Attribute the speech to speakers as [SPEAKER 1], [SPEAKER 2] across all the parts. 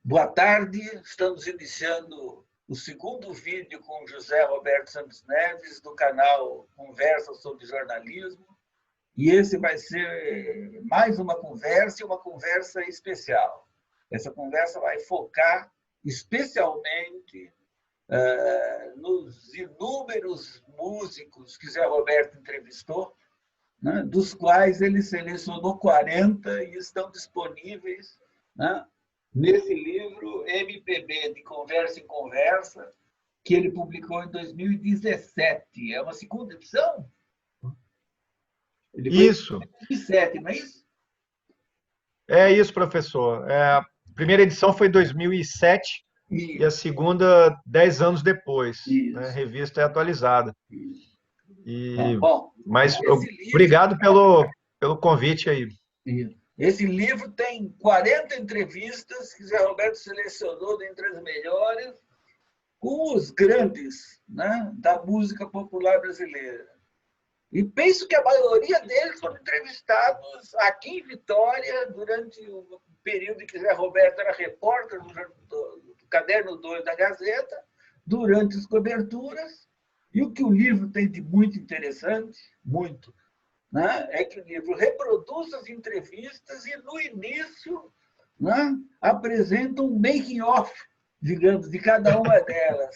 [SPEAKER 1] Boa tarde, estamos iniciando o segundo vídeo com José Roberto Santos Neves, do canal Conversa sobre Jornalismo. E esse vai ser mais uma conversa e uma conversa especial. Essa conversa vai focar especialmente nos inúmeros músicos que José Roberto entrevistou, né, dos quais ele selecionou 40 e estão disponíveis, né, nesse livro MPB, de Conversa em Conversa, que ele publicou em 2017. É uma segunda edição?
[SPEAKER 2] Ele isso.
[SPEAKER 1] Em 2007, não é isso?
[SPEAKER 2] É isso, professor. A primeira edição foi em 2007 e a segunda 10 anos depois. Né? A revista é atualizada. Mas obrigado pelo convite aí.
[SPEAKER 1] Esse livro tem 40 entrevistas que Zé Roberto selecionou dentre as melhores com os grandes, né, da música popular brasileira. E penso que a maioria deles foram entrevistados aqui em Vitória durante o período em que Zé Roberto era repórter do Caderno 2 da Gazeta, durante as coberturas. E o que o livro tem de muito interessante, né, é que o livro reproduz as entrevistas e, no início, né, apresenta um making-of, digamos, de cada uma delas.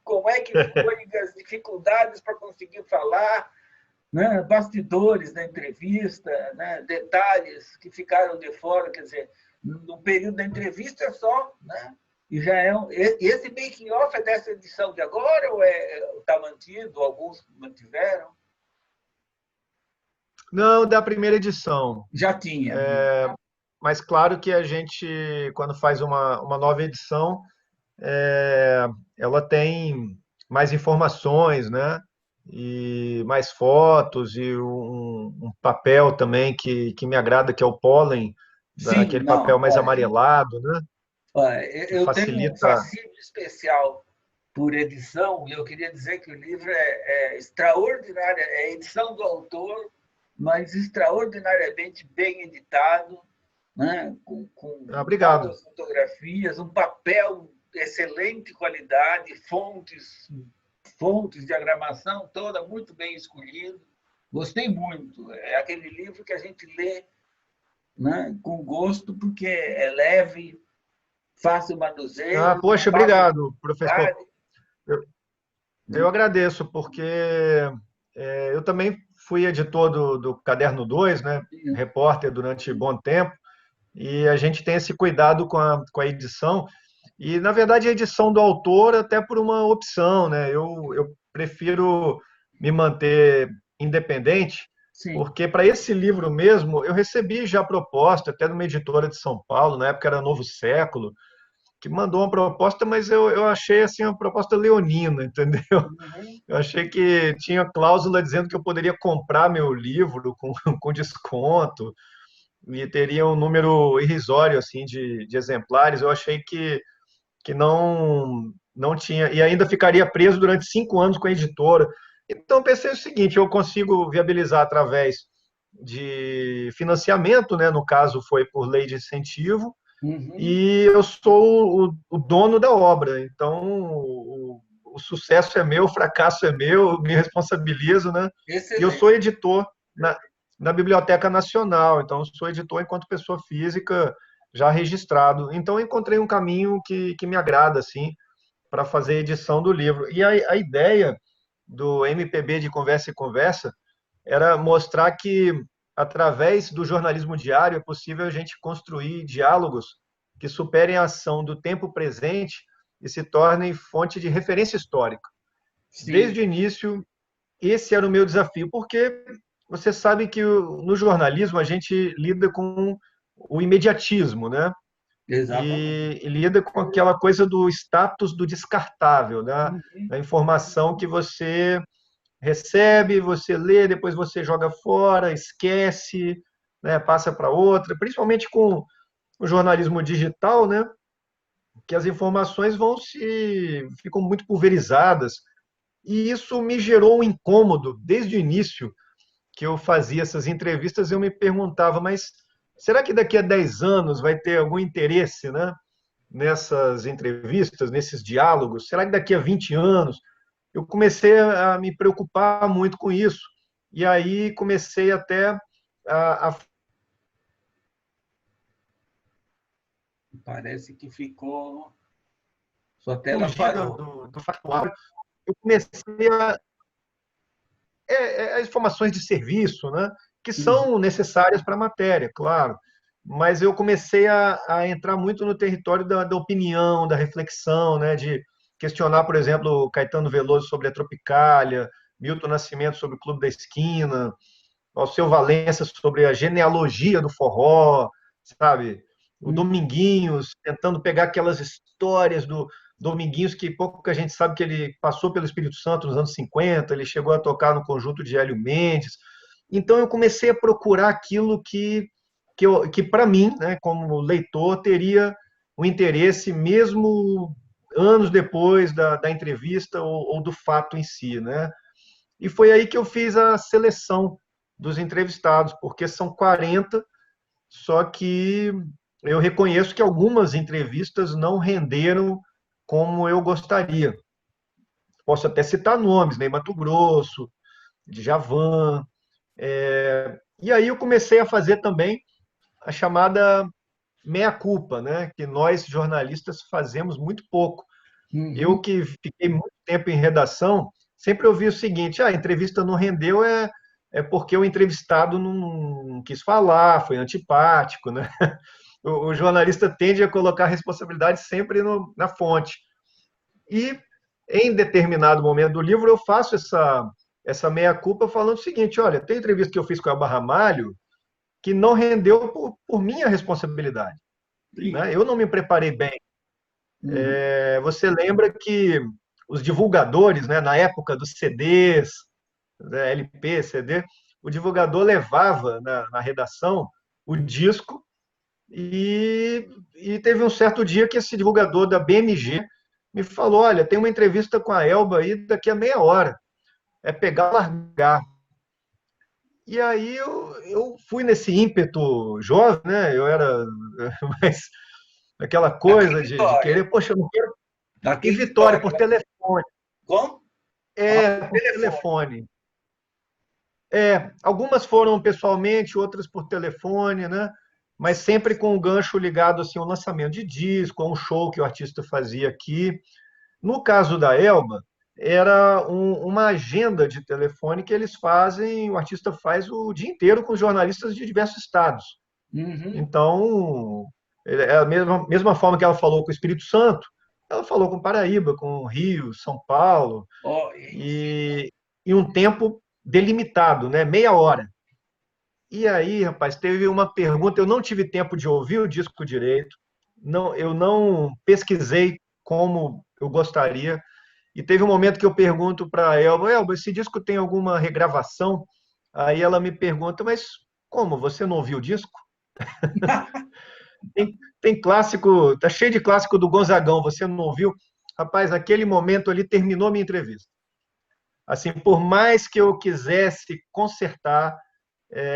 [SPEAKER 1] Como é que foi as dificuldades para conseguir falar, né, bastidores da entrevista, né, detalhes que ficaram de fora, quer dizer, no período da entrevista é só, né, e já esse making-off é dessa edição de agora ou está mantido, alguns mantiveram?
[SPEAKER 2] Não, da primeira edição.
[SPEAKER 1] Já tinha.
[SPEAKER 2] Mas claro que a gente, quando faz uma nova edição, ela tem mais informações, né? E mais fotos e um papel também que me agrada, que é o pólen, aquele papel mais amarelado, né?
[SPEAKER 1] Eu tenho um fascínio especial por edição, e eu queria dizer que o livro é extraordinário, é edição do autor, mas extraordinariamente bem editado, né? com
[SPEAKER 2] Obrigado.
[SPEAKER 1] Fotografias, um papel de excelente qualidade, fontes, diagramação toda muito bem escolhida. Gostei muito. É aquele livro que a gente lê, né, com gosto, porque é leve, fácil manuseio.
[SPEAKER 2] Poxa, obrigado, professor. Eu agradeço, porque eu também fui editor do Caderno 2, né? Repórter durante bom tempo, e a gente tem esse cuidado com a edição. E, na verdade, a edição do autor até por uma opção, né? Eu prefiro me manter independente, porque para esse livro mesmo, eu recebi já proposta, até de uma editora de São Paulo, na época era Novo Século, que mandou uma proposta, mas eu achei assim uma proposta leonina, entendeu? Eu achei que tinha cláusula dizendo que eu poderia comprar meu livro com desconto e teria um número irrisório assim de exemplares. Eu achei que não tinha, e ainda ficaria preso durante 5 anos com a editora. Então pensei o seguinte: eu consigo viabilizar através de financiamento, né? No caso foi por lei de incentivo. E eu sou o dono da obra, então o sucesso é meu, o fracasso é meu, me responsabilizo, né?
[SPEAKER 1] Excelente.
[SPEAKER 2] E eu sou editor na Biblioteca Nacional, então sou editor enquanto pessoa física já registrado. Então eu encontrei um caminho que me agrada, assim, para fazer a edição do livro. E a ideia do MPB de Conversa e Conversa era mostrar que, através do jornalismo diário, é possível a gente construir diálogos que superem a ação do tempo presente e se tornem fonte de referência histórica. Sim. Desde o início, esse era o meu desafio, porque você sabe que no jornalismo a gente lida com o imediatismo, né? E lida com aquela coisa do status do descartável, né? Da informação que você recebe, você lê, depois você joga fora, esquece, né? Passa para outra, principalmente com o jornalismo digital, né? Que as informações ficam muito pulverizadas. E isso me gerou um incômodo desde o início que eu fazia essas entrevistas. Eu me perguntava, mas será que daqui a 10 anos vai ter algum interesse, né? nessas entrevistas, nesses diálogos? Será que daqui a 20 anos? Eu comecei a me preocupar muito com isso. E aí comecei até a
[SPEAKER 1] Parece que ficou. Sua tela
[SPEAKER 2] fugir
[SPEAKER 1] parou.
[SPEAKER 2] do factual. Eu comecei as informações de serviço, né, que
[SPEAKER 1] Uhum.
[SPEAKER 2] são necessárias para a matéria, claro, mas eu comecei a entrar muito no território da opinião, da reflexão, né, de questionar, por exemplo, Caetano Veloso sobre a Tropicália, Milton Nascimento sobre o Clube da Esquina, Alceu Valença sobre a genealogia do forró, sabe? O Dominguinhos, tentando pegar aquelas histórias do Dominguinhos, que pouca gente sabe que ele passou pelo Espírito Santo nos anos 50, ele chegou a tocar no conjunto de Hélio Mendes. Então eu comecei a procurar aquilo que para mim, né, como leitor, teria um interesse mesmo anos depois da entrevista ou do fato em si, né? E foi aí que eu fiz a seleção dos entrevistados, porque são 40, só que eu reconheço que algumas entrevistas não renderam como eu gostaria. Posso até citar nomes, Ney Matogrosso, Djavan. E aí eu comecei a fazer também a chamada meia-culpa, né? Que nós, jornalistas, fazemos muito pouco. Eu
[SPEAKER 1] Uhum.
[SPEAKER 2] que fiquei muito tempo em redação, sempre ouvi o seguinte: a entrevista não rendeu é porque o entrevistado não quis falar, foi antipático, né? O jornalista tende a colocar a responsabilidade sempre na fonte. E em determinado momento do livro eu faço essa meia-culpa falando o seguinte: olha, tem entrevista que eu fiz com a Elba Ramalho que não rendeu por minha responsabilidade,
[SPEAKER 1] Sim.
[SPEAKER 2] né? Eu não me preparei bem.
[SPEAKER 1] Uhum.
[SPEAKER 2] Você lembra que os divulgadores, né, na época dos CDs, né, LP, CD, o divulgador levava na redação o disco e teve um certo dia que esse divulgador da BMG me falou: olha, tem uma entrevista com a Elba aí daqui a meia hora, é pegar e largar. E aí eu fui nesse ímpeto jovem, né? Eu era mais aquela
[SPEAKER 1] Aqui em
[SPEAKER 2] coisa de
[SPEAKER 1] Vitória.
[SPEAKER 2] querer, poxa, eu não quero.
[SPEAKER 1] Aqui
[SPEAKER 2] Em
[SPEAKER 1] em
[SPEAKER 2] Vitória,
[SPEAKER 1] Vitória.
[SPEAKER 2] por telefone.
[SPEAKER 1] Como? Ah, por
[SPEAKER 2] Por
[SPEAKER 1] telefone.
[SPEAKER 2] telefone. Algumas foram pessoalmente, outras por telefone, né? Mas sempre com o gancho ligado assim ao lançamento de disco, a um show que o artista fazia aqui. No caso da Elba, era uma agenda de telefone que eles fazem, o artista faz o dia inteiro com jornalistas de diversos estados.
[SPEAKER 1] Uhum.
[SPEAKER 2] Então, é a mesma forma que ela falou com o Espírito Santo, ela falou com Paraíba, com Rio, São Paulo,
[SPEAKER 1] Ó,
[SPEAKER 2] e um tempo delimitado, né? Meia hora. E aí, rapaz, teve uma pergunta, eu não tive tempo de ouvir o disco direito, não, eu não pesquisei como eu gostaria, e teve um momento que eu pergunto para a Elba, esse disco tem alguma regravação? Aí ela me pergunta, mas como, você não ouviu o disco? Tem clássico, tá cheio de clássico do Gonzagão, você não ouviu? Rapaz, naquele momento ali terminou a minha entrevista. Assim, por mais que eu quisesse consertar,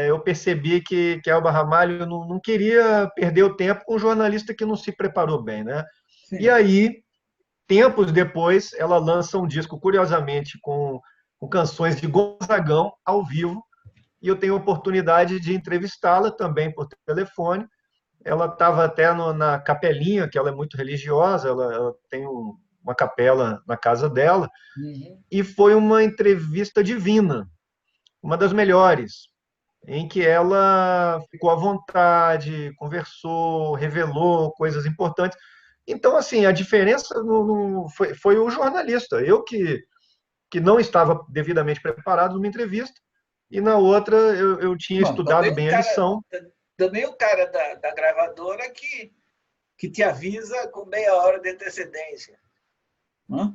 [SPEAKER 2] eu percebi que a Elba Ramalho não queria perder o tempo com um jornalista que não se preparou bem, né? E
[SPEAKER 1] sim.
[SPEAKER 2] aí, tempos depois, ela lança um disco, curiosamente, com canções de Gonzagão ao vivo, e eu tenho a oportunidade de entrevistá-la também por telefone. Ela estava até na capelinha, que ela é muito religiosa, ela tem uma capela na casa dela,
[SPEAKER 1] Uhum.
[SPEAKER 2] e foi uma entrevista divina, uma das melhores, em que ela ficou à vontade, conversou, revelou coisas importantes. Então, assim, a diferença foi o jornalista. Eu que não estava devidamente preparado numa entrevista, e na outra eu tinha
[SPEAKER 1] Bom,
[SPEAKER 2] estudado bem a lição.
[SPEAKER 1] também o cara da gravadora que te avisa com meia hora de antecedência. Hã?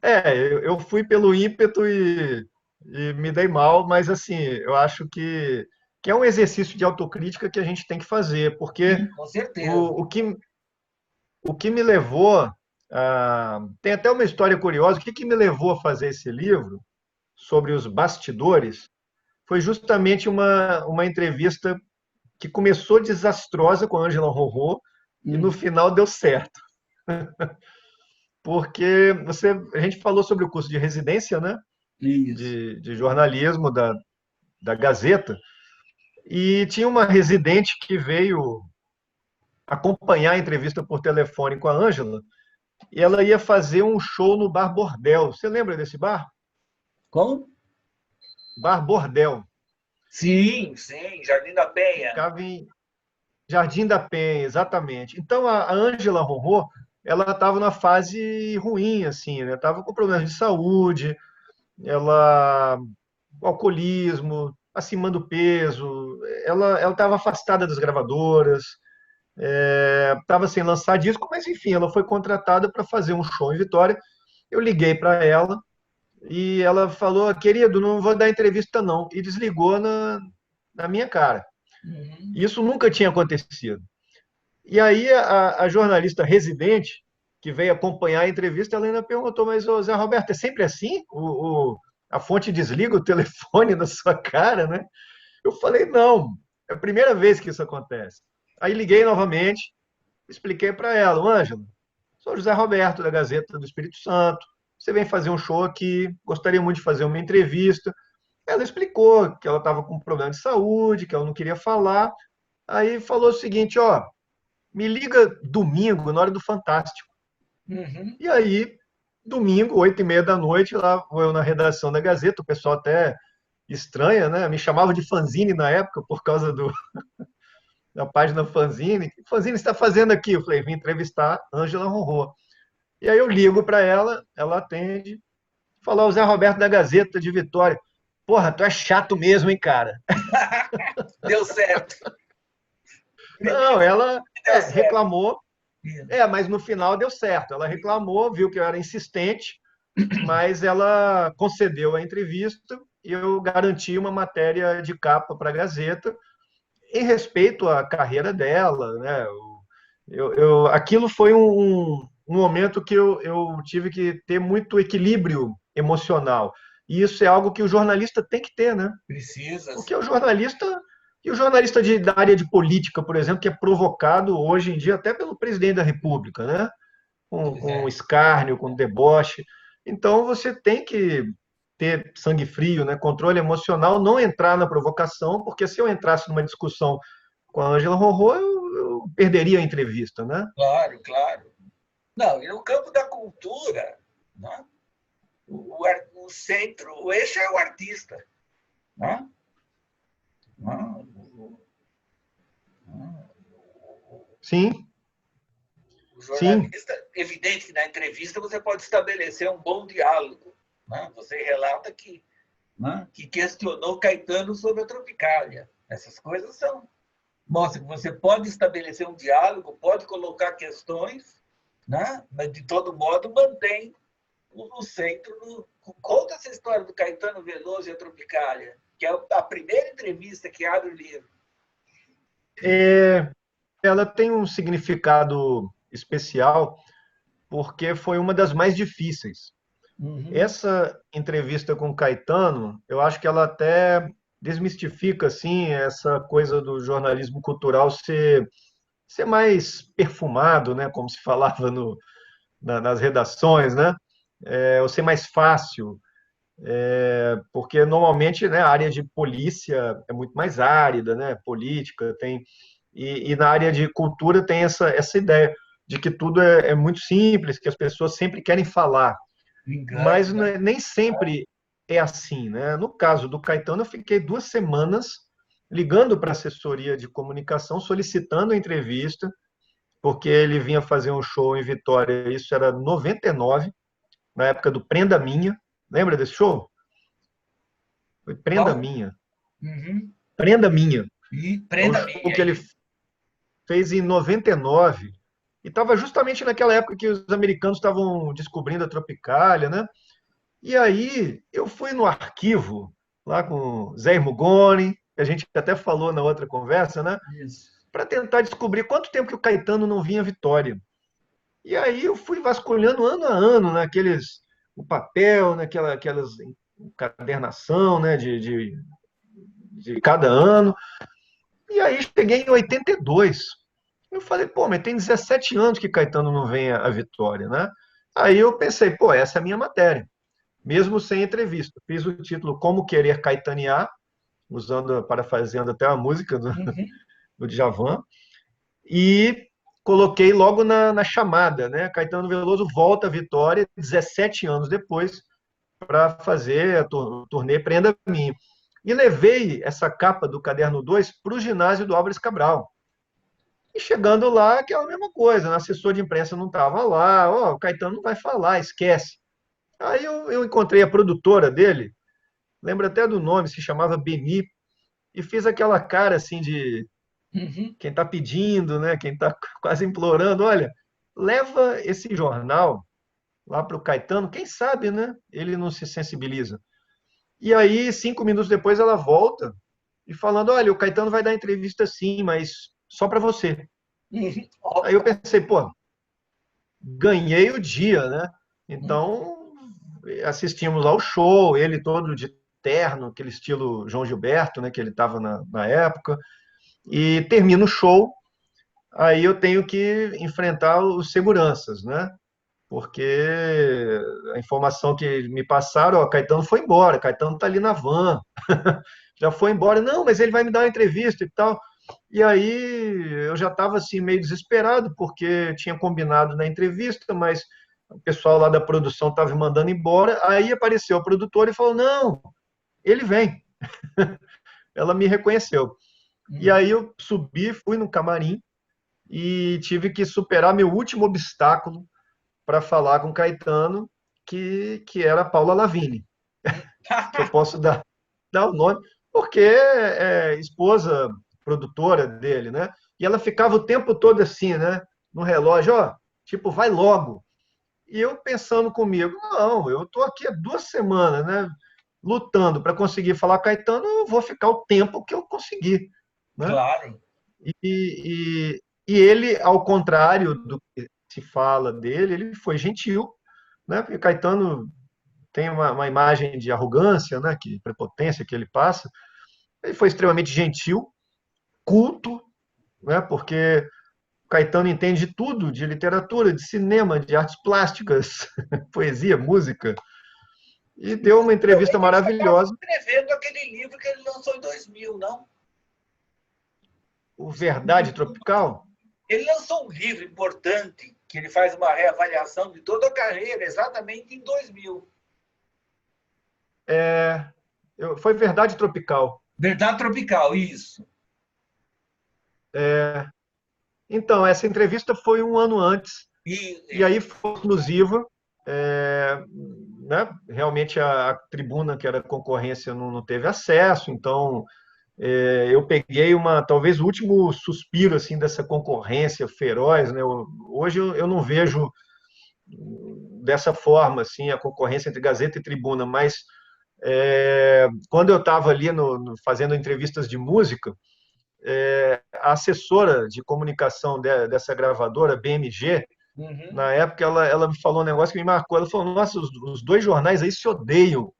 [SPEAKER 2] É, eu fui pelo ímpeto e me dei mal, mas assim, eu acho que é um exercício de autocrítica que a gente tem que fazer, porque
[SPEAKER 1] Sim, com certeza.
[SPEAKER 2] o, o que, o que me levou tem até uma história curiosa, o que me levou a fazer esse livro sobre os bastidores foi justamente uma entrevista que começou desastrosa com a Ângela Rorô, E no final deu certo. Porque a gente falou sobre o curso de residência, né?
[SPEAKER 1] Isso.
[SPEAKER 2] De jornalismo da Gazeta, e tinha uma residente que veio acompanhar a entrevista por telefone com a Ângela, e ela ia fazer um show no Bar Bordel. Você lembra desse bar?
[SPEAKER 1] Como?
[SPEAKER 2] Bar Bordel.
[SPEAKER 1] Sim, sim, Jardim da Penha.
[SPEAKER 2] Ficava em Jardim da Penha, exatamente. Então a Ângela Rorô, ela estava na fase ruim, assim, né? Estava com problemas de saúde, ela o alcoolismo, acima do peso, ela estava afastada das gravadoras, estava sem lançar disco, mas enfim, ela foi contratada para fazer um show em Vitória. Eu liguei para ela e ela falou: querido, não vou dar entrevista não, e desligou na minha cara.
[SPEAKER 1] Uhum.
[SPEAKER 2] Isso nunca tinha acontecido. E aí a jornalista residente, que veio acompanhar a entrevista, ela ainda perguntou: mas ô, Zé Roberto, é sempre assim? A fonte desliga o telefone na sua cara, né? Eu falei: não, é a primeira vez que isso acontece. Aí liguei novamente, expliquei para ela: Ângela, sou José Roberto, da Gazeta do Espírito Santo, você vem fazer um show aqui, gostaria muito de fazer uma entrevista. Ela explicou que ela estava com um problema de saúde, que ela não queria falar. Aí falou o seguinte: ó, me liga domingo, na hora do Fantástico.
[SPEAKER 1] Uhum.
[SPEAKER 2] E aí, domingo, 8h30 da noite, lá vou eu na redação da Gazeta, o pessoal até estranha, né? Me chamava de fanzine na época, por causa da página fanzine. O que fanzine está fazendo aqui? Eu falei: vim entrevistar Ângela Ronro. E aí eu ligo para ela, ela atende, fala: o Zé Roberto da Gazeta de Vitória. Porra, tu é chato mesmo, hein, cara?
[SPEAKER 1] Deu certo.
[SPEAKER 2] Não,
[SPEAKER 1] Primeiro
[SPEAKER 2] ela
[SPEAKER 1] deu certo.
[SPEAKER 2] reclamou, mas no final deu certo. Ela reclamou, viu que eu era insistente, mas ela concedeu a entrevista e eu garanti uma matéria de capa para a Gazeta em respeito à carreira dela, né? Aquilo foi um momento que eu tive que ter muito equilíbrio emocional. E isso é algo que o jornalista tem que ter, né?
[SPEAKER 1] Precisa.
[SPEAKER 2] Porque o jornalista da área de política, por exemplo, que é provocado hoje em dia até pelo presidente da República, né?
[SPEAKER 1] Pois
[SPEAKER 2] Com
[SPEAKER 1] é.
[SPEAKER 2] escárnio, com deboche. Então você tem que ter sangue frio, né? Controle emocional, não entrar na provocação, porque se eu entrasse numa discussão com a Ângela Rorô, eu perderia a entrevista, né?
[SPEAKER 1] Claro, claro. Não, e no campo da cultura, né? O centro, o eixo é o artista. Né?
[SPEAKER 2] Sim,
[SPEAKER 1] O
[SPEAKER 2] sim,
[SPEAKER 1] jornalista, evidente que na entrevista você pode estabelecer um bom diálogo. Né? Você relata que questionou Caetano sobre a Tropicália. Essas coisas mostram que você pode estabelecer um diálogo, pode colocar questões, né? Mas de todo modo mantém no centro. Conta essa história do Caetano Veloso e a Tropicália, que é a primeira entrevista que abre o livro.
[SPEAKER 2] ela tem um significado especial porque foi uma das mais difíceis.
[SPEAKER 1] Uhum.
[SPEAKER 2] Essa entrevista com o Caetano, eu acho que ela até desmistifica assim essa coisa do jornalismo cultural ser mais perfumado, né, como se falava nas redações, né, ou ser mais fácil, porque normalmente, né, a área de polícia é muito mais árida, né, política tem e na área de cultura tem essa ideia de que tudo é muito simples, que as pessoas sempre querem falar,
[SPEAKER 1] Engano,
[SPEAKER 2] mas
[SPEAKER 1] né?
[SPEAKER 2] nem sempre é assim, né? No caso do Caetano, eu fiquei 2 semanas ligando para a assessoria de comunicação, solicitando a entrevista, porque ele vinha fazer um show em Vitória, isso era 99, na época do Prenda Minha. Lembra desse show? Foi Prenda
[SPEAKER 1] Qual?
[SPEAKER 2] Minha.
[SPEAKER 1] Uhum.
[SPEAKER 2] Prenda Minha.
[SPEAKER 1] E
[SPEAKER 2] É um
[SPEAKER 1] prenda
[SPEAKER 2] show
[SPEAKER 1] minha
[SPEAKER 2] que ele
[SPEAKER 1] aí.
[SPEAKER 2] fez em 99, e estava justamente naquela época que os americanos estavam descobrindo a Tropicália, né? E aí eu fui no arquivo, lá com Zé Irmugoni, que a gente até falou na outra conversa, né?
[SPEAKER 1] Isso.
[SPEAKER 2] Para tentar descobrir quanto tempo que o Caetano não vinha a Vitória. E aí eu fui vasculhando ano a ano, naqueles, o papel, aquelas encadernação, né, de cada ano. E aí cheguei em 82. Eu falei, pô, mas tem 17 anos que Caetano não vem à Vitória, né? Aí eu pensei, pô, essa é a minha matéria, mesmo sem entrevista. Fiz o título Como Querer Caetanear, usando, parafraseando até a música
[SPEAKER 1] Uhum.
[SPEAKER 2] do Djavan, e coloquei logo na chamada, né? Caetano Veloso volta à Vitória 17 anos depois para fazer a turnê Prenda Mim. E levei essa capa do Caderno 2 para o ginásio do Álvares Cabral. E chegando lá, aquela mesma coisa, o assessor de imprensa não estava lá, ó, o Caetano não vai falar, esquece. Aí eu encontrei a produtora dele, lembro até do nome, se chamava Beni, e fiz aquela cara assim de
[SPEAKER 1] Uhum.
[SPEAKER 2] quem está pedindo, né? Quem está quase implorando, olha, leva esse jornal lá para o Caetano, quem sabe, né? Ele não se sensibiliza. E aí, 5 minutos depois, ela volta e falando, olha, o Caetano vai dar entrevista sim, mas só para você.
[SPEAKER 1] Uhum.
[SPEAKER 2] Aí eu
[SPEAKER 1] Opa.
[SPEAKER 2] pensei, pô, ganhei o dia, né?
[SPEAKER 1] Uhum.
[SPEAKER 2] Então, assistimos ao show, ele todo de terno, aquele estilo João Gilberto, né, que ele estava na época, e termina o show, aí eu tenho que enfrentar os seguranças, né? Porque a informação que me passaram, ó, Caetano foi embora, Caetano está ali na van, já foi embora. Não, mas ele vai me dar uma entrevista e tal. E aí eu já estava assim meio desesperado, porque tinha combinado na entrevista, mas o pessoal lá da produção estava me mandando embora. Aí apareceu a produtora e falou: não, ele vem. Ela me reconheceu. E
[SPEAKER 1] Uhum.
[SPEAKER 2] aí eu subi, fui no camarim e tive que superar meu último obstáculo para falar com Caetano, que era a Paula Lavigne, que eu posso dar o nome, porque é esposa produtora dele, né? E ela ficava o tempo todo assim, né? No relógio, ó, tipo, vai logo. E eu pensando comigo, não, eu estou aqui há 2 semanas, né? Lutando para conseguir falar Caetano, eu vou ficar o tempo que eu conseguir, né?
[SPEAKER 1] Claro.
[SPEAKER 2] E ele, ao contrário do que se fala dele, ele foi gentil, né? Porque Caetano tem uma imagem de arrogância, né? Que prepotência que ele passa. Ele foi extremamente gentil, culto, né? Porque Caetano entende de tudo, de literatura, de cinema, de artes plásticas, poesia, música, e deu uma entrevista
[SPEAKER 1] Provavelmente ele já estava
[SPEAKER 2] maravilhosa.
[SPEAKER 1] escrevendo aquele livro que ele lançou em 2000, não?
[SPEAKER 2] O Verdade Tropical,
[SPEAKER 1] Ele lançou um livro importante, que ele faz uma reavaliação de toda a carreira, exatamente em 2000.
[SPEAKER 2] foi Verdade Tropical.
[SPEAKER 1] Verdade Tropical, isso.
[SPEAKER 2] Então, essa entrevista foi um ano antes, e
[SPEAKER 1] E,
[SPEAKER 2] aí foi exclusiva. É, né? Realmente a tribuna, que era concorrência, não teve acesso, então eu peguei talvez o último suspiro assim dessa concorrência feroz, né? Hoje eu não vejo dessa forma assim a concorrência entre Gazeta e Tribuna, mas quando eu estava ali fazendo entrevistas de música, a assessora de comunicação dessa gravadora, BMG,
[SPEAKER 1] uhum,
[SPEAKER 2] na época ela me falou um negócio que me marcou. Ela falou: Nossa, os dois jornais aí se odeiam.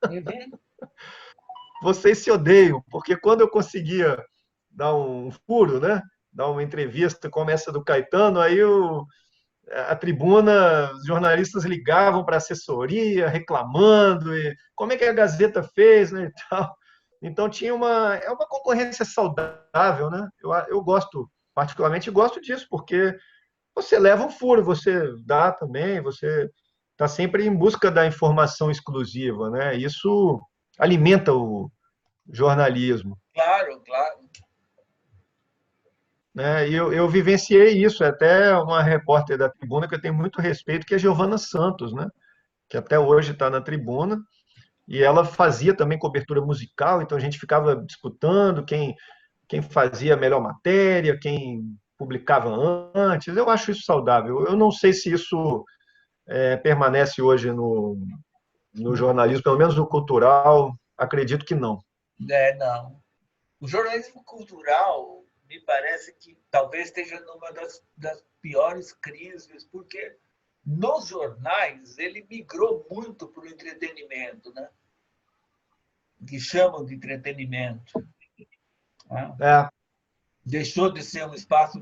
[SPEAKER 1] uhum.
[SPEAKER 2] Vocês se odeiam, porque quando eu conseguia dar um furo, né? Dar uma entrevista como essa do Caetano, aí a tribuna, os jornalistas ligavam para a assessoria reclamando, e como é que a Gazeta fez, né, e tal. Então tinha é uma concorrência saudável, né? Eu gosto, particularmente gosto disso, porque você leva um furo, você dá também, você está sempre em busca da informação exclusiva, né? Isso alimenta o jornalismo,
[SPEAKER 1] Claro, claro.
[SPEAKER 2] né? E eu vivenciei isso, até uma repórter da Tribuna que eu tenho muito respeito, que é Giovana Santos, né? Que até hoje está na Tribuna, e ela fazia também cobertura musical, então a gente ficava disputando quem fazia a melhor matéria, quem publicava antes. Eu acho isso saudável. Eu não sei se isso permanece hoje no jornalismo, pelo menos no cultural, acredito que não.
[SPEAKER 1] Não. O jornalismo cultural me parece que talvez esteja numa das piores crises, porque nos jornais ele migrou muito para o entretenimento, né? Que chamam de entretenimento. Né?
[SPEAKER 2] É,
[SPEAKER 1] Deixou de ser um espaço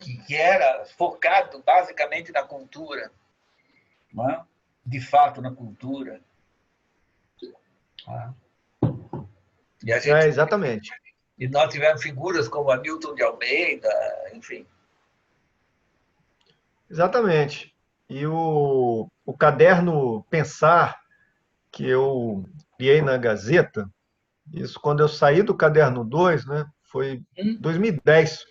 [SPEAKER 1] que era focado basicamente na cultura, não é? De fato, na cultura. E, a gente,
[SPEAKER 2] Exatamente.
[SPEAKER 1] e nós tivemos figuras como Hamilton de Almeida, enfim.
[SPEAKER 2] Exatamente. E o caderno Pensar, que eu criei na Gazeta, isso quando eu saí do caderno 2, né, foi 2010.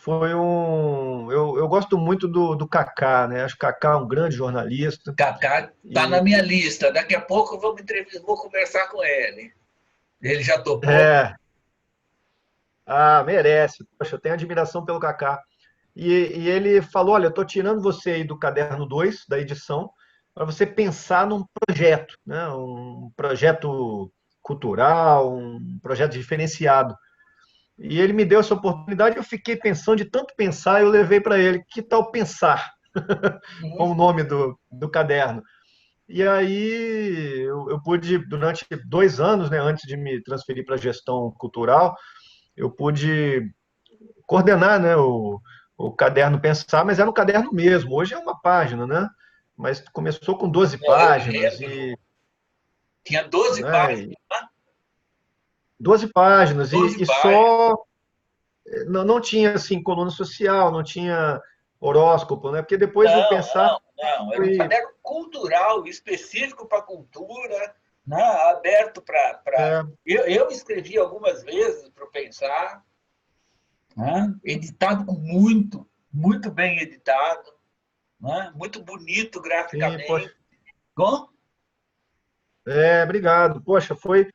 [SPEAKER 2] Foi eu gosto muito do Kaká, né? Acho que Kaká é um grande jornalista.
[SPEAKER 1] Kaká está
[SPEAKER 2] E,
[SPEAKER 1] na minha lista. Daqui a pouco eu vou conversar com ele. Ele já topou?
[SPEAKER 2] é, merece. Poxa, eu tenho admiração pelo Kaká. E ele falou: olha, eu estou tirando você aí do caderno 2 da edição, para você pensar num projeto, né? Um projeto cultural, um projeto diferenciado. E ele me deu essa oportunidade, eu fiquei pensando, de tanto pensar, eu levei para ele: que tal pensar? Com o nome do caderno. E aí eu pude, durante 2 anos, né, antes de me transferir para a gestão cultural, eu pude coordenar, né, o caderno Pensar, mas era um caderno mesmo. Hoje é uma página, né? Mas começou com 12
[SPEAKER 1] Eu
[SPEAKER 2] páginas
[SPEAKER 1] lembro. Tinha 12
[SPEAKER 2] né,
[SPEAKER 1] páginas.
[SPEAKER 2] 12 páginas
[SPEAKER 1] 12
[SPEAKER 2] e
[SPEAKER 1] páginas.
[SPEAKER 2] só não tinha assim coluna social, não tinha horóscopo, né? Porque depois o
[SPEAKER 1] Não,
[SPEAKER 2] Pensar
[SPEAKER 1] não, não. Era um
[SPEAKER 2] foi
[SPEAKER 1] caderno cultural, específico para a cultura, né? Aberto para.
[SPEAKER 2] é,
[SPEAKER 1] Eu escrevi algumas vezes para pensar, né? Editado com muito bem editado, né? Muito bonito
[SPEAKER 2] sim, poxa,
[SPEAKER 1] graficamente. Com?
[SPEAKER 2] obrigado. Poxa, foi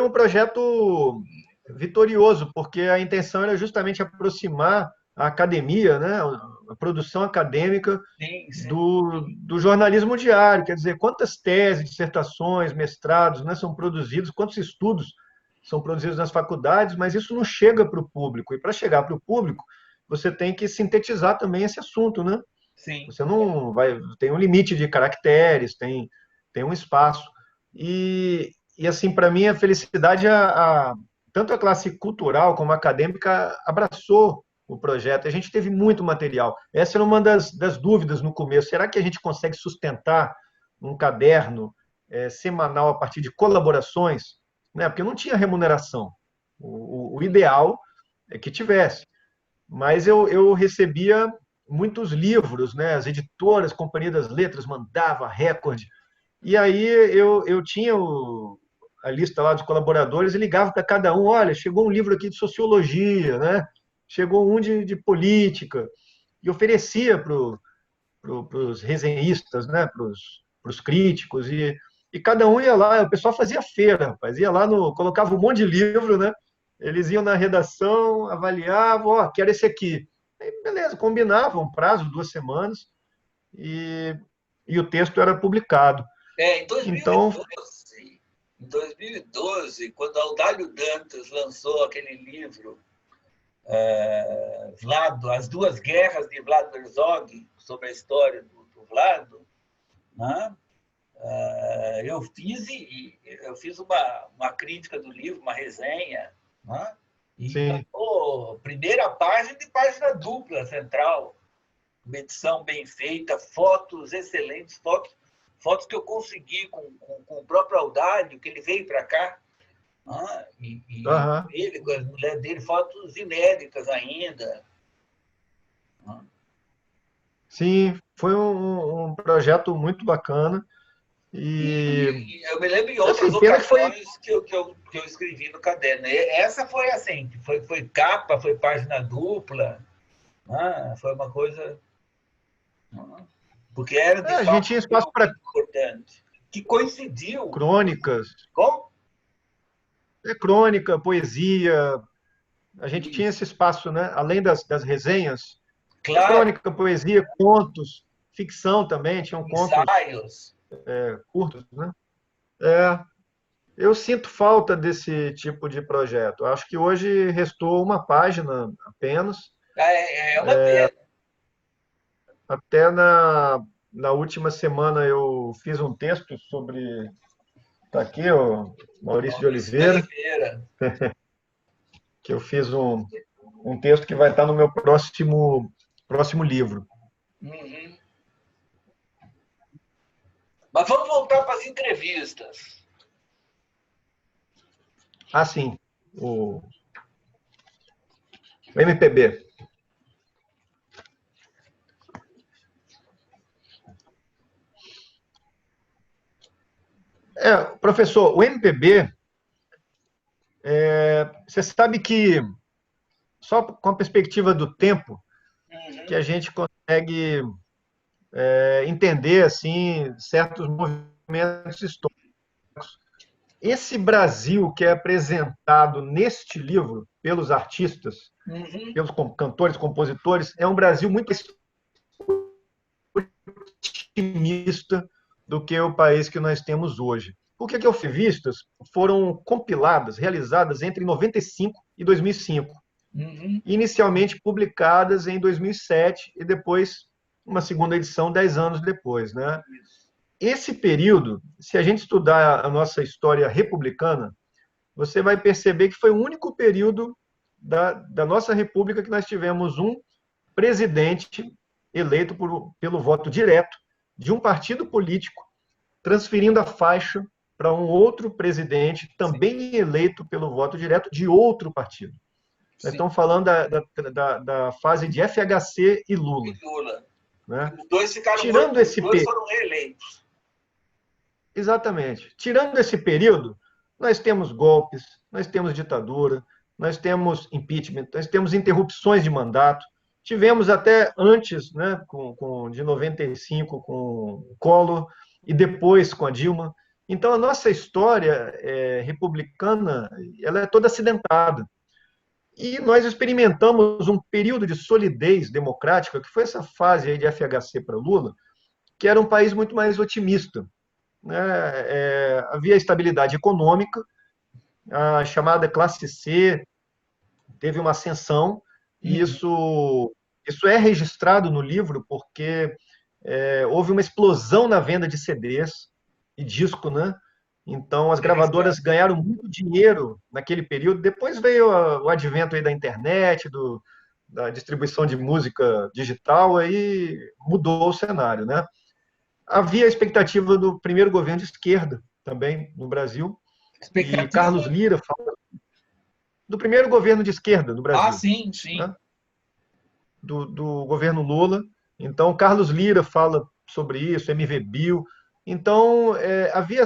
[SPEAKER 2] um projeto vitorioso, porque a intenção era justamente aproximar a academia, né, a produção acadêmica
[SPEAKER 1] Sim, sim.
[SPEAKER 2] do jornalismo diário. Quer dizer, quantas teses, dissertações, mestrados, né, são produzidos, quantos estudos são produzidos nas faculdades, mas isso não chega para o público. E para chegar para o público, você tem que sintetizar também esse assunto, né?
[SPEAKER 1] Sim.
[SPEAKER 2] Você não vai, tem um limite de caracteres, tem um espaço. E assim, para mim, a felicidade, tanto a classe cultural como a acadêmica abraçou o projeto. A gente teve muito material. Essa era uma das dúvidas no começo. Será que a gente consegue sustentar um caderno semanal a partir de colaborações? Né? Porque não tinha remuneração. O ideal é que tivesse. Mas eu recebia muitos livros, né? As editoras, Companhia das Letras mandava recorde. E aí eu tinha a lista lá dos colaboradores e ligava para cada um: olha, chegou um livro aqui de sociologia, né? Chegou um de política, e oferecia para os resenhistas, né? Para os críticos, e cada um ia lá, o pessoal fazia feira, rapaz, ia lá, colocava um monte de livro, né? Eles iam na redação, avaliavam: ó, quero esse aqui. Aí, beleza, combinavam um prazo, 2 semanas, e, e o texto era publicado.
[SPEAKER 1] Em
[SPEAKER 2] Então,
[SPEAKER 1] 2012, quando Audálio Dantas lançou aquele livro, Vlado, As Duas Guerras de Vlado Herzog, sobre a história do Vlado, né? Eu fiz uma crítica do livro, uma resenha, né? E
[SPEAKER 2] sim,
[SPEAKER 1] ganhou primeira página e página dupla central. Uma edição bem feita, fotos excelentes, fotos que eu consegui com o próprio Audálio, que ele veio para cá, né? E
[SPEAKER 2] aham.
[SPEAKER 1] ele, com a mulher dele, fotos inéditas ainda. Né?
[SPEAKER 2] Sim, foi um projeto muito bacana. E,
[SPEAKER 1] E eu me lembro em outras
[SPEAKER 2] assim, pena que foi.
[SPEAKER 1] ocasiões que eu escrevi no caderno. Essa foi assim, foi capa, foi página dupla, né? Foi uma coisa. Né? Porque era, de
[SPEAKER 2] A gente
[SPEAKER 1] fato,
[SPEAKER 2] tinha
[SPEAKER 1] um
[SPEAKER 2] espaço
[SPEAKER 1] livro
[SPEAKER 2] para
[SPEAKER 1] muito importante, que coincidiu
[SPEAKER 2] crônicas,
[SPEAKER 1] com
[SPEAKER 2] crônica, poesia. A gente tinha
[SPEAKER 1] isso.
[SPEAKER 2] esse espaço, né? Além das resenhas, tinha
[SPEAKER 1] Claro,
[SPEAKER 2] crônica, poesia, contos, ficção também, tinham contos
[SPEAKER 1] ensaios.
[SPEAKER 2] curtos, né? É, eu sinto falta desse tipo de projeto. Acho que hoje restou uma página apenas.
[SPEAKER 1] É uma pena.
[SPEAKER 2] Até na última semana eu fiz um texto sobre. Está aqui, o Maurício de
[SPEAKER 1] Maurício de
[SPEAKER 2] Oliveira,
[SPEAKER 1] Oliveira.
[SPEAKER 2] que eu fiz um texto que vai estar no meu próximo livro.
[SPEAKER 1] Uhum. Mas vamos voltar para as entrevistas.
[SPEAKER 2] Ah, sim, o MPB. Professor, o MPB, você sabe que, só com a perspectiva do tempo, que a gente consegue entender assim certos movimentos históricos. Esse Brasil que é apresentado neste livro pelos artistas, pelos cantores, compositores, é um Brasil muito otimista do que o país que nós temos hoje. Por que entrevistas foram compiladas, realizadas entre 95 e 2005, inicialmente publicadas em 2007 e depois uma segunda edição 10 anos depois, né? Esse período, se a gente estudar a nossa história republicana, você vai perceber que foi o único período da nossa república que nós tivemos um presidente eleito pelo voto direto de um partido político, transferindo a faixa para um outro presidente, também eleito pelo voto direto de outro partido. Nós estamos falando da fase de FHC e Lula. Né?
[SPEAKER 1] Os dois ficaram
[SPEAKER 2] Tirando
[SPEAKER 1] os dois foram reeleitos.
[SPEAKER 2] Exatamente. Tirando esse período, nós temos golpes, nós temos ditadura, nós temos impeachment, nós temos interrupções de mandato. Tivemos até antes, né, de 95, com o Collor, e depois com a Dilma. Então, a nossa história republicana ela é toda acidentada. E nós experimentamos um período de solidez democrática, que foi essa fase aí de FHC para Lula, que era um país muito mais otimista. Né? Havia estabilidade econômica, a chamada classe C teve uma ascensão, e isso é registrado no livro porque houve uma explosão na venda de CDs e disco, né? Então, as gravadoras ganharam muito dinheiro naquele período. Depois veio o advento aí da internet, da distribuição de música digital, aí mudou o cenário, né? Havia a expectativa do primeiro governo de esquerda também no Brasil. E Carlos Lira fala do primeiro governo de esquerda no Brasil.
[SPEAKER 1] Ah, sim, sim.
[SPEAKER 2] Né? Do governo Lula. Então, Carlos Lira fala sobre isso, MV Bill. Então, havia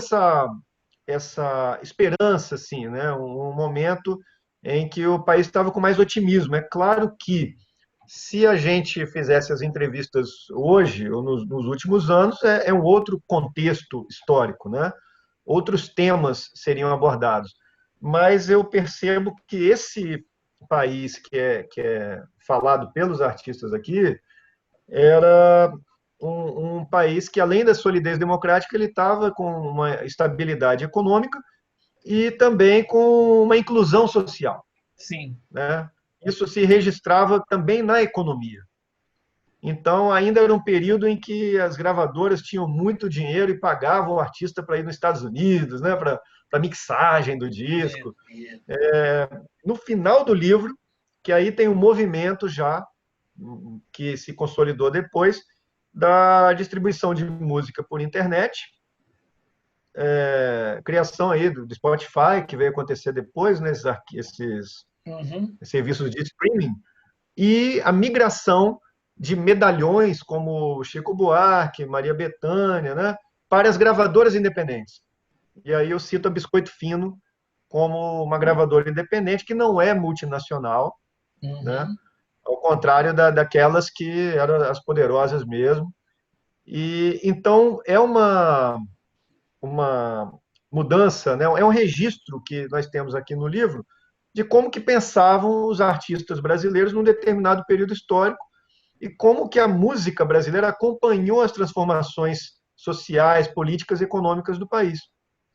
[SPEAKER 2] essa esperança, assim, né? Um momento em que o país estava com mais otimismo. É claro que, se a gente fizesse as entrevistas hoje, ou nos últimos anos, é um outro contexto histórico, né? Outros temas seriam abordados. Mas eu percebo que esse país que é falado pelos artistas aqui era um país que, além da solidez democrática, ele estava com uma estabilidade econômica e também com uma inclusão social.
[SPEAKER 1] Sim.
[SPEAKER 2] Né? Isso se registrava também na economia. Então, ainda era um período em que as gravadoras tinham muito dinheiro e pagavam o artista para ir nos Estados Unidos, né? Para mixagem do disco. No final do livro, que aí tem um movimento já, que se consolidou depois, da distribuição de música por internet, criação aí do Spotify, que veio acontecer depois, né, esses serviços de streaming, e a migração de medalhões como Chico Buarque, Maria Bethânia, né, para as gravadoras independentes. E aí eu cito a Biscoito Fino como uma gravadora independente que não é multinacional, né, ao contrário daquelas que eram as poderosas mesmo. E então é uma mudança, né? É um registro que nós temos aqui no livro de como que pensavam os artistas brasileiros num determinado período histórico e como que a música brasileira acompanhou as transformações sociais, políticas e econômicas do país.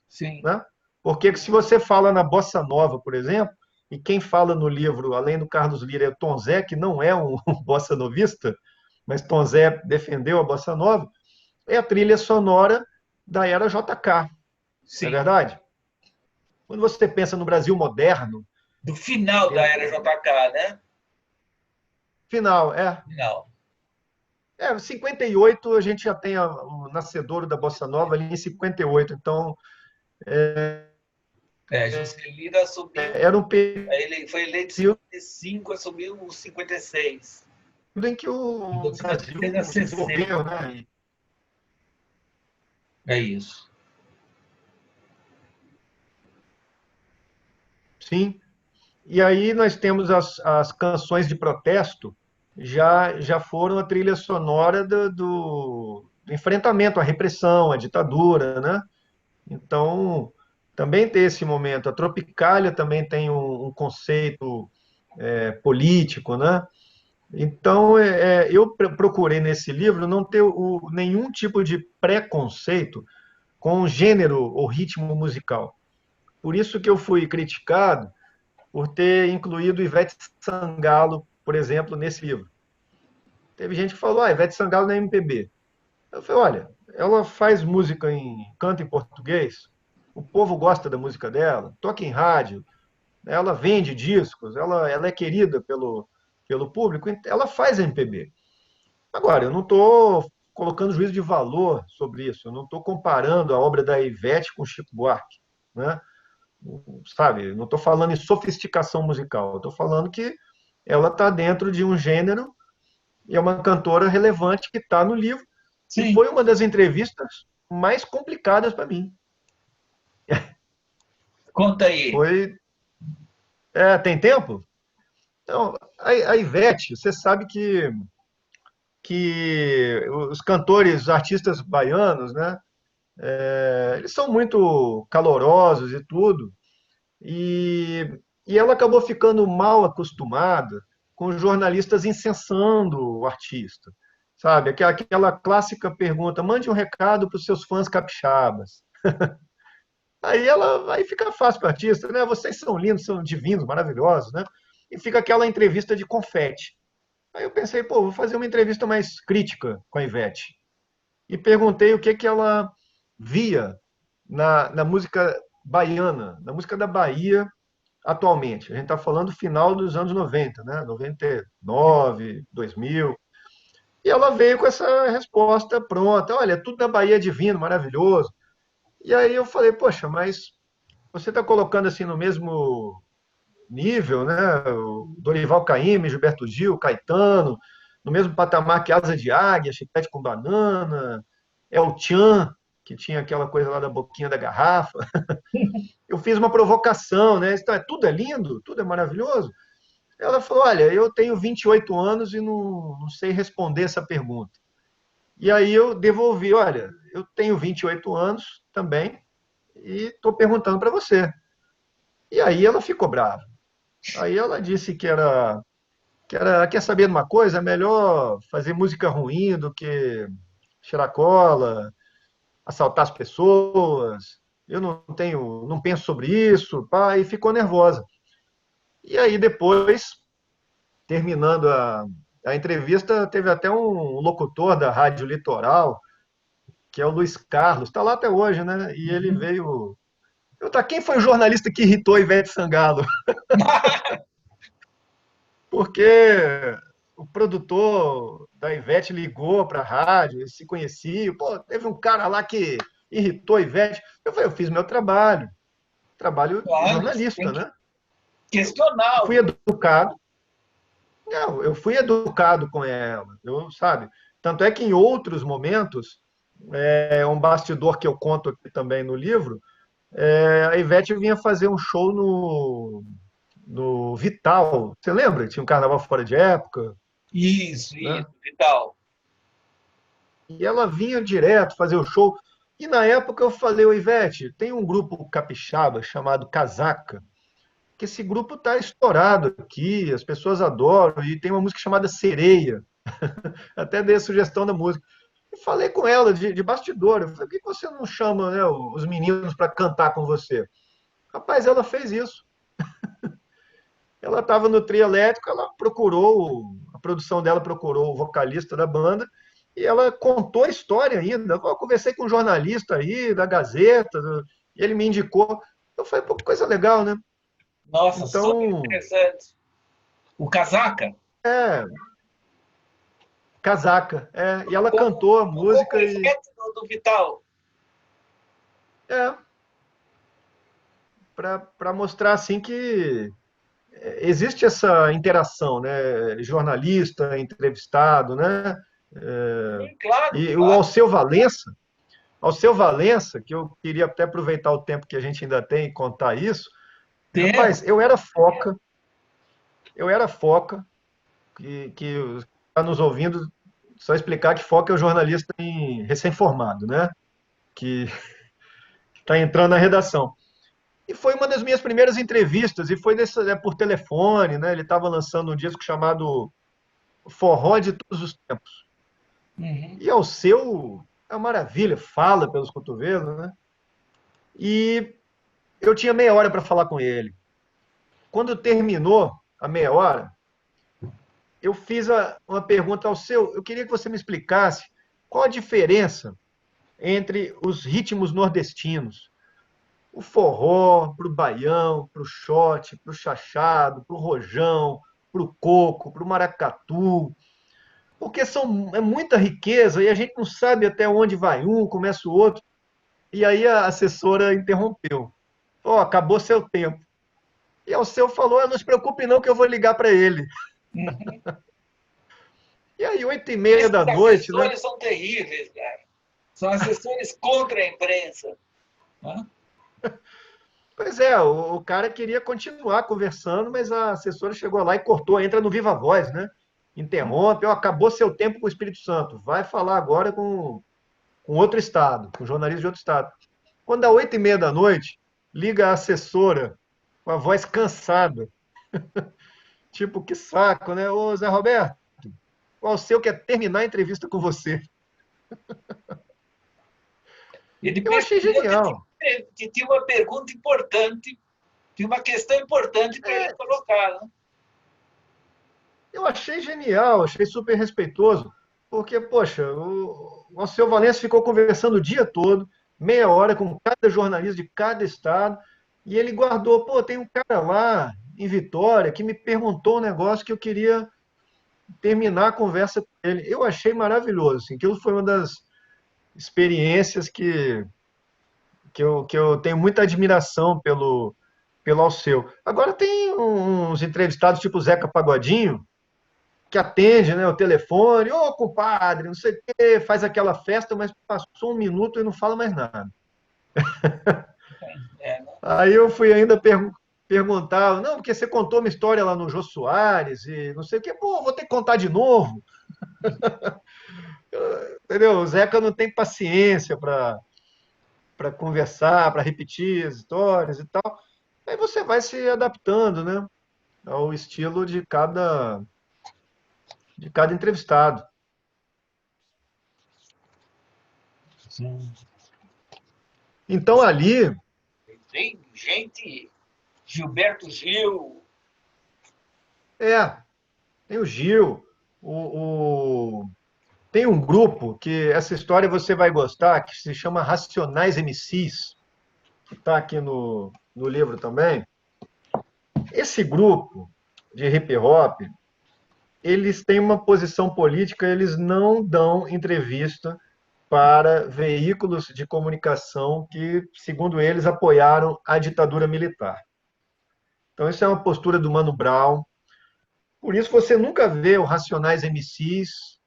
[SPEAKER 1] Sim.
[SPEAKER 2] Né? Porque se você fala na bossa nova, por exemplo, e quem fala no livro, além do Carlos Lira, é o Tom Zé, que não é um bossa novista, mas Tom Zé defendeu a bossa nova, é a trilha sonora da era JK.
[SPEAKER 1] Sim.
[SPEAKER 2] Não é verdade? Quando você pensa no Brasil moderno...
[SPEAKER 1] Do final da era JK, né?
[SPEAKER 2] Final, é.
[SPEAKER 1] Final.
[SPEAKER 2] 58 a gente já tem o nascedouro da Bossa Nova ali em 58, então
[SPEAKER 1] Juscelino assumiu,
[SPEAKER 2] era um período
[SPEAKER 1] ele foi eleito em 55, assumiu em 56.
[SPEAKER 2] em que o
[SPEAKER 1] Então, 56 a
[SPEAKER 2] Brasil se
[SPEAKER 1] 60.
[SPEAKER 2] desenvolveu, né?
[SPEAKER 1] É isso.
[SPEAKER 2] Sim. E aí nós temos as canções de protesto, já foram a trilha sonora do enfrentamento à repressão, à ditadura, né? Então, também tem esse momento. A Tropicália também tem um conceito político, né? Então, eu procurei nesse livro não ter nenhum tipo de preconceito com o gênero ou ritmo musical. Por isso que eu fui criticado por ter incluído Ivete Sangalo, por exemplo, nesse livro. Teve gente que falou, Ivete Sangalo não é MPB. Eu falei, olha, ela faz música canta em português, o povo gosta da música dela, toca em rádio, ela vende discos, ela é querida pelo público, ela faz MPB. Agora, eu não estou colocando juízo de valor sobre isso, eu não estou comparando a obra da Ivete com Chico Buarque, né? Sabe? Não estou falando em sofisticação musical, estou falando que ela está dentro de um gênero e é uma cantora relevante que está no livro e
[SPEAKER 1] Sim.
[SPEAKER 2] foi uma das entrevistas mais complicadas para mim.
[SPEAKER 1] Conta aí.
[SPEAKER 2] Foi, tem tempo? Então, a Ivete, você sabe que os cantores, os artistas baianos, né? Eles são muito calorosos e tudo, e ela acabou ficando mal acostumada com os jornalistas incensando o artista. Sabe? Aquela clássica pergunta: mande um recado para os seus fãs capixabas. Aí fica fácil para o artista, né? Vocês são lindos, são divinos, maravilhosos, né? E fica aquela entrevista de confete. Aí eu pensei, pô, vou fazer uma entrevista mais crítica com a Ivete. E perguntei o que ela via na música baiana, na música da Bahia atualmente. A gente está falando do final dos anos 90, né? 99, 2000. E ela veio com essa resposta pronta. Olha, tudo da Bahia é divino, maravilhoso. E aí eu falei, poxa, mas você está colocando assim no mesmo nível, né? O Dorival Caymmi, Gilberto Gil, Caetano, no mesmo patamar que Asa de Águia, Chiclete com Banana, El Chan, que tinha aquela coisa lá da boquinha da garrafa. Eu fiz uma provocação, né? Tudo é lindo, tudo é maravilhoso. Ela falou, olha, eu tenho 28 anos e não sei responder essa pergunta. E aí eu devolvi, olha, eu tenho 28 anos também e estou perguntando para você. E aí ela ficou brava. Aí ela disse quer saber de uma coisa? É melhor fazer música ruim do que cheirar cola, assaltar as pessoas. Eu não penso sobre isso, pá, e ficou nervosa. E aí depois, terminando a entrevista, teve até um locutor da Rádio Litoral, que é o Luiz Carlos, está lá até hoje, né? E ele veio. Quem foi o jornalista que irritou Ivete Sangalo? Porque o produtor da Ivete ligou para a rádio, eles se conheciam. Pô, teve um cara lá que irritou a Ivete. Eu falei, eu fiz meu trabalho de
[SPEAKER 1] Claro,
[SPEAKER 2] jornalista,
[SPEAKER 1] tem que
[SPEAKER 2] né?
[SPEAKER 1] questionar.
[SPEAKER 2] Fui educado, não, eu fui educado com ela, sabe? Tanto é que em outros momentos, um bastidor que eu conto aqui também no livro, a Ivete vinha fazer um show no Vital. Você lembra? Tinha um carnaval fora de época,
[SPEAKER 1] Isso,
[SPEAKER 2] né?
[SPEAKER 1] e tal.
[SPEAKER 2] E ela vinha direto fazer o show. E na época eu falei, ô Ivete, tem um grupo capixaba chamado Casaca, que esse grupo está estourado aqui, as pessoas adoram, e tem uma música chamada Sereia. Até dei a sugestão da música. E falei com ela de bastidor. Eu falei, por que você não chama, né, os meninos para cantar com você? Rapaz, ela fez isso. Ela estava no trio elétrico, ela procurou, a produção dela procurou o vocalista da banda, e ela contou a história ainda. Eu conversei com um jornalista aí, da Gazeta, e ele me indicou. Eu falei, pô, que coisa legal, né?
[SPEAKER 1] Nossa, super
[SPEAKER 2] Então,
[SPEAKER 1] interessante. O Casaca?
[SPEAKER 2] é, Casaca. E ela cantou a música
[SPEAKER 1] como Ivete do Vital.
[SPEAKER 2] É, para mostrar assim que existe essa interação, né? Jornalista, entrevistado, né?
[SPEAKER 1] Sim, claro,
[SPEAKER 2] E o
[SPEAKER 1] claro.
[SPEAKER 2] Alceu Valença, que eu queria até aproveitar o tempo que a gente ainda tem e contar isso.
[SPEAKER 1] Temos.
[SPEAKER 2] Rapaz, eu era foca, que está nos ouvindo, só explicar que foca é o jornalista recém-formado, né? Que está entrando na redação. E foi uma das minhas primeiras entrevistas, e foi por telefone, né? Ele estava lançando um disco chamado Forró de Todos os Tempos.
[SPEAKER 1] Uhum.
[SPEAKER 2] E ao seu, é uma maravilha, fala pelos cotovelos, né? E eu tinha meia hora para falar com ele. Quando terminou a meia hora, eu fiz uma pergunta ao seu. Eu queria que você me explicasse qual a diferença entre os ritmos nordestinos. O forró, para o baião, para o xote, para o chachado, para o rojão, para o coco, para o maracatu, porque é muita riqueza e a gente não sabe até onde vai um, começa o outro. E aí a assessora interrompeu. Ó, acabou seu tempo. E o seu falou, não se preocupe não que eu vou ligar para ele.
[SPEAKER 1] Uhum.
[SPEAKER 2] E aí, 8h30
[SPEAKER 1] Esses
[SPEAKER 2] da noite, né?
[SPEAKER 1] assessores são terríveis, cara. São assessores contra a imprensa. Né?
[SPEAKER 2] Pois é, o cara queria continuar conversando, mas a assessora chegou lá e cortou, entra no Viva Voz, né? Interrompe, ó, acabou seu tempo com o Espírito Santo. Vai falar agora com outro estado, com jornalista de outro estado. Quando dá 8h30 da noite, liga a assessora com a voz cansada. Tipo, que saco, né? Ô, Zé Roberto, qual o seu quer terminar a entrevista com você?
[SPEAKER 1] Ele
[SPEAKER 2] Eu achei
[SPEAKER 1] percebeu
[SPEAKER 2] genial.
[SPEAKER 1] que tinha uma pergunta importante, tinha uma questão importante para ele colocar. Né?
[SPEAKER 2] Eu achei genial, achei super respeitoso, porque, poxa, o Alceu Valença ficou conversando o dia todo, meia hora, com cada jornalista de cada estado, e ele guardou, pô, tem um cara lá em Vitória que me perguntou um negócio que eu queria terminar a conversa com ele. Eu achei maravilhoso, assim, aquilo foi uma das experiências que eu tenho muita admiração pelo Alceu. Agora tem uns entrevistados tipo Zeca Pagodinho, que atende, né, o telefone, ô compadre, não sei o quê, faz aquela festa, mas passou um minuto e não fala mais nada.
[SPEAKER 1] É, né?
[SPEAKER 2] Aí eu fui ainda perguntar, não, porque você contou uma história lá no Jô Soares e não sei o quê, pô, vou ter que contar de novo. Entendeu? O Zeca não tem paciência para conversar, para repetir as histórias e tal. Aí você vai se adaptando, né, ao estilo de cada entrevistado.
[SPEAKER 1] Sim.
[SPEAKER 2] Então ali
[SPEAKER 1] Tem gente, Gilberto Gil.
[SPEAKER 2] é tem o Gil, tem um grupo que essa história você vai gostar, que se chama Racionais MCs, que está aqui no livro também. Esse grupo de hip hop, eles têm uma posição política, eles não dão entrevista para veículos de comunicação que, segundo eles, apoiaram a ditadura militar. Então, isso é uma postura do Mano Brown. Por isso, você nunca vê o Racionais MCs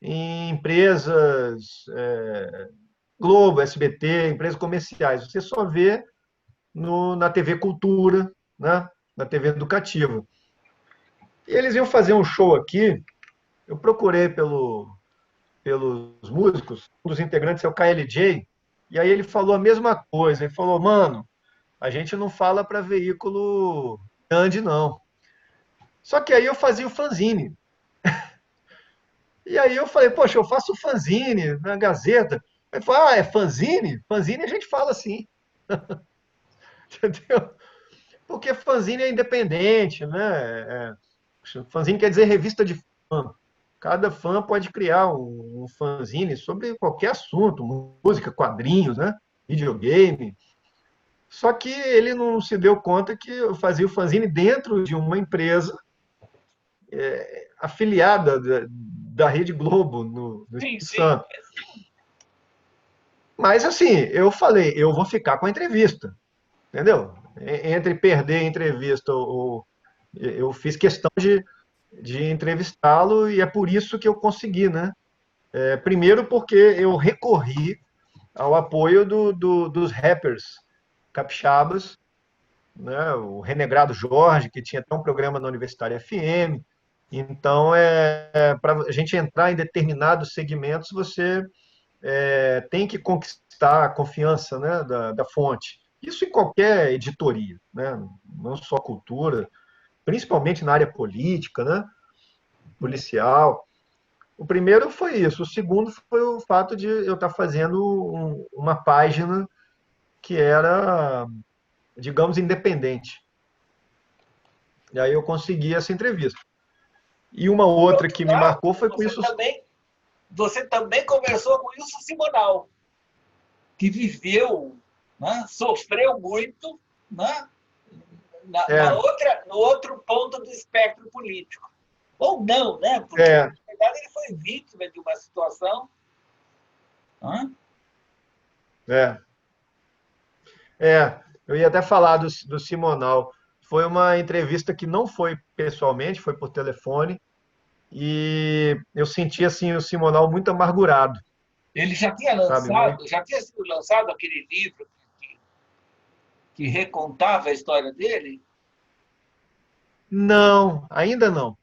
[SPEAKER 2] em empresas Globo, SBT, empresas comerciais. Você só vê na TV Cultura, né? Na TV Educativa. E eles iam fazer um show aqui, eu procurei pelos músicos, um dos integrantes é o KLJ, e aí ele falou a mesma coisa. Ele falou, mano, a gente não fala para veículo grande, não. Só que aí eu fazia o fanzine. E aí eu falei, poxa, eu faço fanzine na Gazeta. Ele falou, é fanzine? Fanzine a gente fala assim. Entendeu? Porque fanzine é independente, né? Fanzine quer dizer revista de fã. Cada fã pode criar um fanzine sobre qualquer assunto, música, quadrinhos, né? Videogame. Só que ele não se deu conta que eu fazia o fanzine dentro de uma empresa afiliada da Rede Globo, no
[SPEAKER 1] Sim,
[SPEAKER 2] Espírito
[SPEAKER 1] sim.
[SPEAKER 2] Santo. Mas, assim, eu falei, eu vou ficar com a entrevista, entendeu? Entre perder a entrevista, eu fiz questão de entrevistá-lo e é por isso que eu consegui, né? Primeiro porque eu recorri ao apoio dos rappers capixabas, né? O Renegrado Jorge, que tinha até um programa na Universitária FM. Então, para a gente entrar em determinados segmentos, você tem que conquistar a confiança, né, da fonte. Isso em qualquer editoria, né? Não só cultura, principalmente na área política, né? Policial. O primeiro foi isso. O segundo foi o fato de eu estar fazendo uma página que era, digamos, independente. E aí eu consegui essa entrevista. E uma
[SPEAKER 1] Por
[SPEAKER 2] outra
[SPEAKER 1] outro
[SPEAKER 2] que me
[SPEAKER 1] lado,
[SPEAKER 2] marcou foi com isso.
[SPEAKER 1] você também conversou com Wilson Simonal, que viveu, né, sofreu muito, né,
[SPEAKER 2] É,
[SPEAKER 1] no outro ponto do espectro político. Ou não, né? Porque,
[SPEAKER 2] é,
[SPEAKER 1] na verdade, ele foi vítima de uma situação. Né?
[SPEAKER 2] é, eu ia até falar do Simonal. Foi uma entrevista que não foi pessoalmente, foi por telefone. E eu senti assim o Simonal muito amargurado,
[SPEAKER 1] Ele já tinha
[SPEAKER 2] sabe? Muito.
[SPEAKER 1] lançado, já tinha sido lançado aquele livro que recontava a história dele.
[SPEAKER 2] Não, ainda não.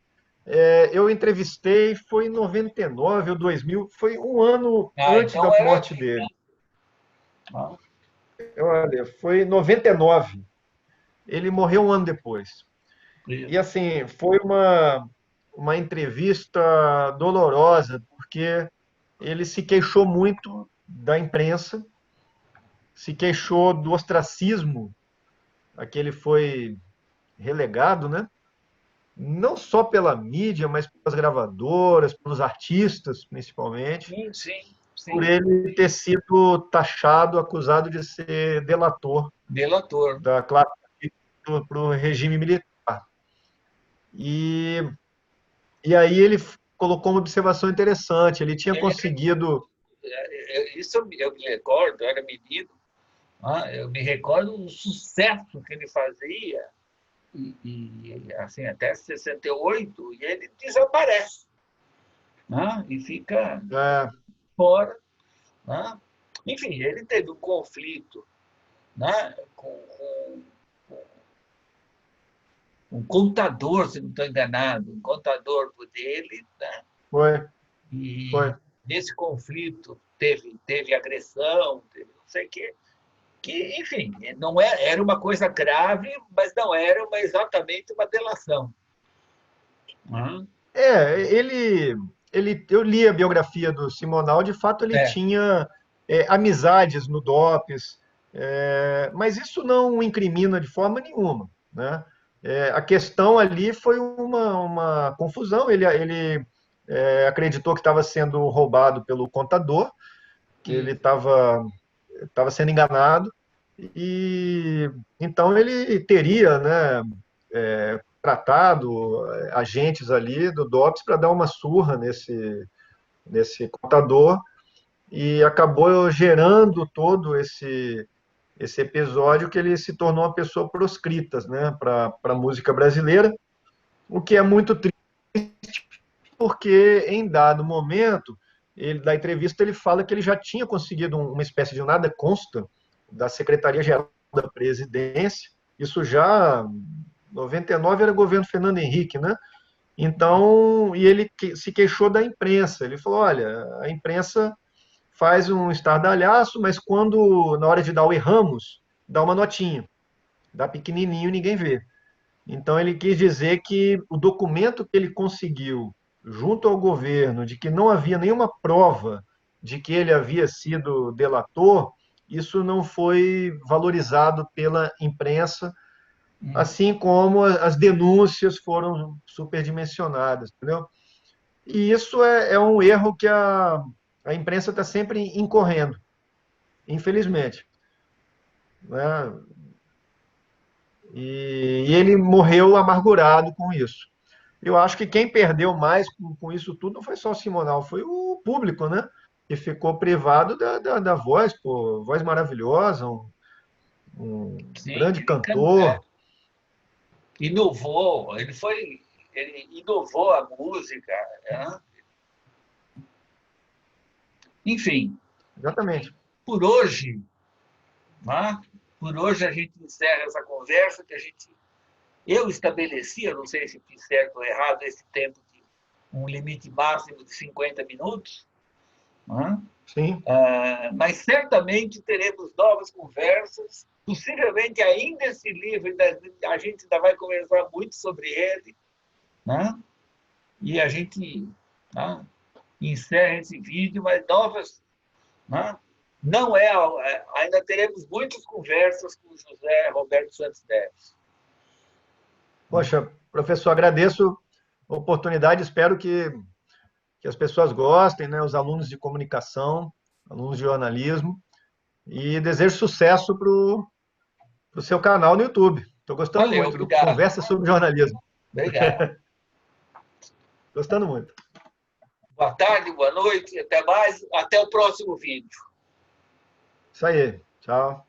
[SPEAKER 2] Eu entrevistei, foi em 99 ou 2000, foi um ano
[SPEAKER 1] Ah,
[SPEAKER 2] antes da
[SPEAKER 1] então era
[SPEAKER 2] morte
[SPEAKER 1] bem
[SPEAKER 2] dele.
[SPEAKER 1] antes. Ah,
[SPEAKER 2] Olha, foi em 99. Ele morreu um ano depois. E
[SPEAKER 1] isso.
[SPEAKER 2] assim, foi uma entrevista dolorosa, porque ele se queixou muito da imprensa, se queixou do ostracismo a que ele foi relegado, né? Não só pela mídia, mas pelas gravadoras, pelos artistas, principalmente,
[SPEAKER 1] Sim, sim,
[SPEAKER 2] por
[SPEAKER 1] sim.
[SPEAKER 2] ele ter sido taxado, acusado de ser delator
[SPEAKER 1] Delator.
[SPEAKER 2] da classe para o regime militar. E, e aí ele colocou uma observação interessante. Ele tinha
[SPEAKER 1] Ele,
[SPEAKER 2] conseguido.
[SPEAKER 1] isso eu me recordo, eu era menino, eu me recordo do sucesso que ele fazia, assim, até 68, e ele desaparece, e fica
[SPEAKER 2] É,
[SPEAKER 1] fora. Né? Enfim, ele teve um conflito, né, com um contador, se não estou enganado, um contador dele, né?
[SPEAKER 2] foi,
[SPEAKER 1] E
[SPEAKER 2] foi.
[SPEAKER 1] nesse conflito teve agressão, teve não sei o quê, que, enfim, não era uma coisa grave, mas não era exatamente uma delação. Uhum.
[SPEAKER 2] Eu li a biografia do Simonal, de fato ele
[SPEAKER 1] É,
[SPEAKER 2] tinha amizades no DOPS, mas isso não o incrimina de forma nenhuma, né? A questão ali foi uma confusão, ele acreditou que estava sendo roubado pelo contador, que ele
[SPEAKER 1] isso.
[SPEAKER 2] estava sendo enganado, e então ele teria, né, tratado agentes ali do DOPS para dar uma surra nesse contador e acabou gerando todo esse episódio que ele se tornou uma pessoa proscrita, né, para a música brasileira, o que é muito triste porque em dado momento da entrevista ele fala que ele já tinha conseguido uma espécie de nada consta da Secretaria-Geral da Presidência, isso já 99 era governo Fernando Henrique, né? Então, e ele se queixou da imprensa. Ele falou: olha, a imprensa faz um estardalhaço, mas quando, na hora de dar o erramos, dá uma notinha. Dá pequenininho, ninguém vê. Então, ele quis dizer que o documento que ele conseguiu junto ao governo de que não havia nenhuma prova de que ele havia sido delator, isso não foi valorizado pela imprensa, assim como as denúncias foram superdimensionadas, entendeu? E isso é um erro que a imprensa está sempre incorrendo, infelizmente. Né? E ele morreu amargurado com isso. Eu acho que quem perdeu mais com isso tudo não foi só o Simonal, foi o público, né? Que ficou privado da voz, pô, voz maravilhosa, um
[SPEAKER 1] Sim,
[SPEAKER 2] grande cantor.
[SPEAKER 1] inovou, ele inovou a música, né? Enfim,
[SPEAKER 2] Exatamente.
[SPEAKER 1] por hoje, né? Por hoje a gente encerra essa conversa que eu estabeleci, eu não sei se fiz certo ou errado esse tempo de um limite máximo de 50 minutos, né?
[SPEAKER 2] Sim.
[SPEAKER 1] Mas certamente teremos novas conversas. Possivelmente ainda esse livro, a gente ainda vai conversar muito sobre ele, né? E a gente, né, encerra esse vídeo, mas novas, né? Não ainda teremos muitas conversas com o José Roberto Santos Neves.
[SPEAKER 2] Poxa, professor, agradeço a oportunidade, espero que as pessoas gostem, né? Os alunos de comunicação, alunos de jornalismo, e desejo sucesso para o seu canal no YouTube. Estou gostando
[SPEAKER 1] Valeu,
[SPEAKER 2] muito do
[SPEAKER 1] obrigado.
[SPEAKER 2] Conversa sobre Jornalismo.
[SPEAKER 1] Obrigado.
[SPEAKER 2] Gostando muito.
[SPEAKER 1] Boa tarde, boa noite, até mais. Até o próximo vídeo.
[SPEAKER 2] Isso aí. Tchau.